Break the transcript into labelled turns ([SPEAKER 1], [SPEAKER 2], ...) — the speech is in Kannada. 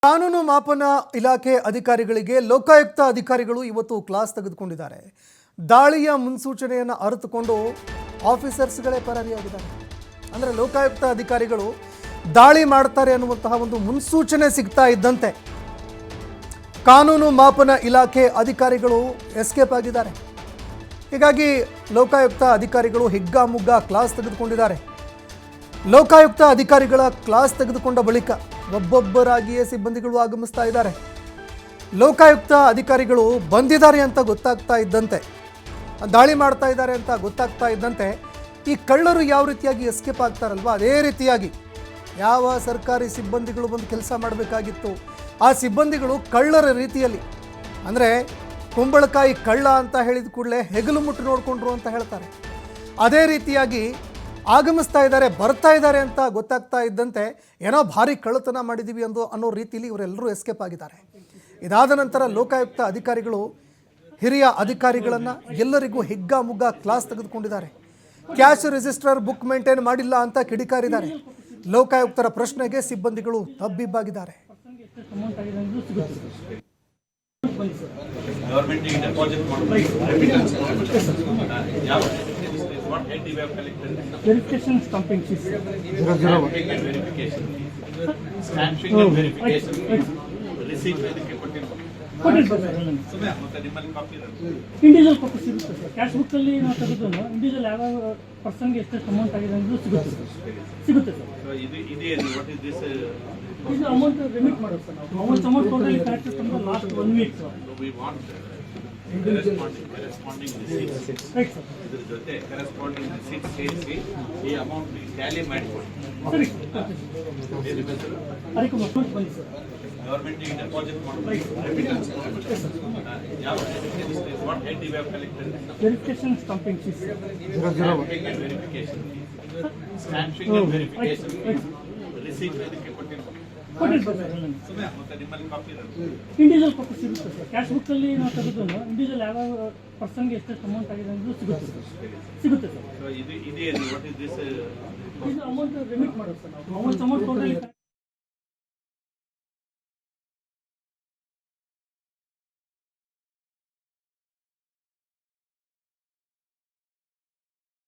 [SPEAKER 1] ಕಾನೂನು ಮಾಪನ ಇಲಾಖೆ ಅಧಿಕಾರಿಗಳಿಗೆ ಲೋಕಾಯುಕ್ತ ಅಧಿಕಾರಿಗಳು ಇವತ್ತು ಕ್ಲಾಸ್ ತೆಗೆದುಕೊಂಡಿದ್ದಾರೆ. ದಾಳಿಯ ಮುನ್ಸೂಚನೆಯನ್ನು ಅರಿತುಕೊಂಡು ಆಫೀಸರ್ಸ್ಗಳೇ ಪರಾರಿಯಾಗಿದ್ದಾರೆ. ಅಂದರೆ ಲೋಕಾಯುಕ್ತ ಅಧಿಕಾರಿಗಳು ದಾಳಿ ಮಾಡ್ತಾರೆ ಅನ್ನುವಂತಹ ಒಂದು ಮುನ್ಸೂಚನೆ ಸಿಗ್ತಾ ಇದ್ದಂತೆ ಕಾನೂನು ಮಾಪನ ಇಲಾಖೆ ಅಧಿಕಾರಿಗಳು ಎಸ್ಕೇಪ್ ಆಗಿದ್ದಾರೆ. ಹೀಗಾಗಿ ಲೋಕಾಯುಕ್ತ ಅಧಿಕಾರಿಗಳು ಹಿಗ್ಗಾಮುಗ್ಗಾ ಕ್ಲಾಸ್ ತೆಗೆದುಕೊಂಡಿದ್ದಾರೆ. ಲೋಕಾಯುಕ್ತ ಅಧಿಕಾರಿಗಳ ಕ್ಲಾಸ್ ತೆಗೆದುಕೊಂಡ ಬಳಿಕ ಒಬ್ಬೊಬ್ಬರಾಗಿಯೇ ಸಿಬ್ಬಂದಿಗಳು ಆಗಮಿಸ್ತಾ ಇದ್ದಾರೆ. ಲೋಕಾಯುಕ್ತ ಅಧಿಕಾರಿಗಳು ಬಂದಿದ್ದಾರೆ ಅಂತ ಗೊತ್ತಾಗ್ತಾ ಇದ್ದಂತೆ, ದಾಳಿ ಮಾಡ್ತಾ ಇದ್ದಾರೆ ಅಂತ ಗೊತ್ತಾಗ್ತಾ ಇದ್ದಂತೆ ಈ ಕಳ್ಳರು ಯಾವ ರೀತಿಯಾಗಿ ಎಸ್ಕೇಪ್ ಆಗ್ತಾರಲ್ವ, ಅದೇ ರೀತಿಯಾಗಿ ಯಾವ ಸರ್ಕಾರಿ ಸಿಬ್ಬಂದಿಗಳು ಬಂದು ಕೆಲಸ ಮಾಡಬೇಕಾಗಿತ್ತು ಆ ಸಿಬ್ಬಂದಿಗಳು ಕಳ್ಳರ ರೀತಿಯಲ್ಲಿ, ಅಂದರೆ ಕುಂಬಳಕಾಯಿ ಕಳ್ಳ ಅಂತ ಹೇಳಿದ ಕೂಡಲೇ ಹೆಗಲು ಮುಟ್ಟು ನೋಡಿಕೊಂಡ್ರು ಅಂತ ಹೇಳ್ತಾರೆ, ಅದೇ ರೀತಿಯಾಗಿ ಆಗಮಿಸ್ತಾ ಇದ್ದಾರೆ, ಬರ್ತಾ ಇದ್ದಾರೆ ಅಂತ ಗೊತ್ತಾಗ್ತಾ ಇದ್ದಂತೆ ಏನೋ ಭಾರಿ ಕಳ್ಳತನ ಮಾಡಿದ್ದೀವಿ ಅನ್ನೋ ರೀತಿಯಲ್ಲಿ ಇವರೆಲ್ಲರೂ ಎಸ್ಕೇಪ್ ಆಗಿದ್ದಾರೆ. ಇದಾದ ನಂತರ ಲೋಕಾಯುಕ್ತ ಅಧಿಕಾರಿಗಳು ಹಿರಿಯ ಅಧಿಕಾರಿಗಳನ್ನು ಎಲ್ಲರಿಗೂ ಹಿಗ್ಗಾಮುಗ್ಗಾ ಕ್ಲಾಸ್ ತೆಗೆದುಕೊಂಡಿದ್ದಾರೆ. ಕ್ಯಾಶ್ ರಿಜಿಸ್ಟರ್ ಬುಕ್ ಮೇಂಟೈನ್ ಮಾಡಿಲ್ಲ ಅಂತ ಕಿಡಿಕಾರಿದ್ದಾರೆ. ಲೋಕಾಯುಕ್ತರ ಪ್ರಶ್ನೆಗೆ ಸಿಬ್ಬಂದಿಗಳು ತಬ್ಬಿಬ್ಬಾಗಿದ್ದಾರೆ.
[SPEAKER 2] What head you have collected?
[SPEAKER 3] Verification stamping fees.
[SPEAKER 2] Verification. Stamping and verification. Receipt
[SPEAKER 3] individual copy ಸಿಗುತ್ತೆ ಸರ್. ಕ್ಯಾಶ್ ಬುಕ್ ಅಲ್ಲಿ ನಾವು ತೆಗೆದು ಇಂಡಿವಿಜುವಲ್ ಯಾವ ಪರ್ಸನ್ಗೆ ಎಷ್ಟು ಅಮೌಂಟ್ ಆಗಿದೆ ಅಂತ ಸಿಗುತ್ತೆ ಸರ್. ಇದು ಅಮೌಂಟ್ ರಿಮಿಟ್ ಮಾಡೋದು ಸರ್. ನಾವು ಅಮೌಂಟ್ ಟೋಟಲಿ ಕರೆಕ್ಟ್ ತಂದ್ರೆ last 1 week sir.
[SPEAKER 2] corresponding receipts.
[SPEAKER 3] Right sir.
[SPEAKER 2] ಇದರ ಜೊತೆ corresponding receipts ಸೇರಿಸಿ ಈ ಅಮೌಂಟ್ ಟ್ಯಾಲಿ ಮಾಡಿಕೊಡಿ.
[SPEAKER 3] ಸರಿ.
[SPEAKER 2] ಅದಕ್ಕೆ
[SPEAKER 3] ಅಮೌಂಟ್ ಬಂದಿ ಸರ್.
[SPEAKER 2] ಗವರ್ನಮೆಂಟ್ ಗೆ ಡೆಪಾಸಿಟ್ ಮಾಡಬೇಕು. ಯಾವ what head you have collected?
[SPEAKER 3] Verification stamping fees.
[SPEAKER 2] Verification. Stamping and verification. Receipt ಇದಕ್ಕೆ ಕೊಟ್ಟಿರ್ಬೇಕು.
[SPEAKER 3] ಇಂಡಿವಿಜುವಲ್ ಕಾಪಿ ಸಿಗುತ್ತೆ ಸರ್. ಕ್ಯಾಶ್ ಬುಕ್ ಅಲ್ಲಿ ನಾವು ತೆಗೆದು ಇಂಡಿವಿಜುವಲ್ ಯಾವ ಪರ್ಸನ್ಗೆ ಎಷ್ಟು ಅಮೌಂಟ್ ಆಗಿದೆ ಅಂತ ಸಿಗುತ್ತೆ ಸರ್.
[SPEAKER 2] ಇದು ಅಮೌಂಟ್ ರಿಮಿಟ್
[SPEAKER 3] ಮಾಡೋದು ಸರ್. ನಾವು ಅಮೌಂಟ್ ಟೋಟಲಿ